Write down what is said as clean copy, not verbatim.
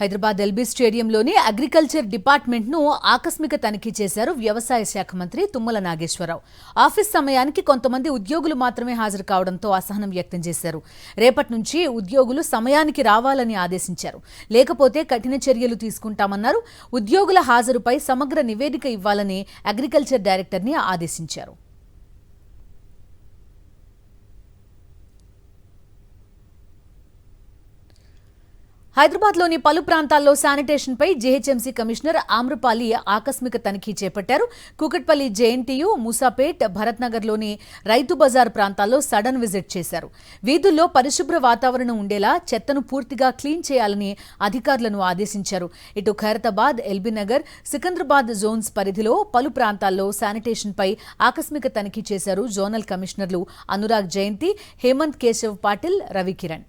Hyderabad LB స్టేడియంలోని agriculture డిపార్ట్మెంట్ను ఆకస్మిక తనిఖీ చేశారు వ్యవసాయ శాఖ మంత్రి తుమ్మల నాగేశ్వరరావు. ఆఫీస్ సమయానికి కొంతమంది ఉద్యోగులు మాత్రమే హాజరు కావడంతో అసహనం వ్యక్తం చేశారు. రేపటి నుంచి ఉద్యోగులు సమయానికి రావాలని ఆదేశించారు. లేకపోతే కఠిన చర్యలు తీసుకుంటామన్నారు. ఉద్యోగుల హాజరుపై సమగ్ర నివేదిక ఇవ్వాలని అగ్రికల్చర్ డైరెక్టర్ని ఆదేశించారు. హైదరాబాద్లోని పలు ప్రాంతాల్లో శానిటేషన్పై జీహెచ్ఎంసీ కమిషనర్ ఆమ్రపాలి ఆకస్మిక తనిఖీ చేపట్టారు. కూకట్పల్లి జేఎన్టీయూ, మూసాపేట్, భరత్ నగర్లోని రైతు బజార్ ప్రాంతాల్లో సడన్ విజిట్ చేశారు. వీధుల్లో పరిశుభ్ర వాతావరణం ఉండేలా చెత్తను పూర్తిగా క్లీన్ చేయాలని అధికారులను ఆదేశించారు. ఇటు ఖైరతాబాద్, ఎల్బీనగర్, సికింద్రాబాద్ జోన్స్ పరిధిలో పలు ప్రాంతాల్లో శానిటేషన్పై ఆకస్మిక తనిఖీ చేశారు జోనల్ కమిషనర్లు అనురాగ్ జయంతి, హేమంత్ కేశవ్ పాటిల్, రవికిరణ్.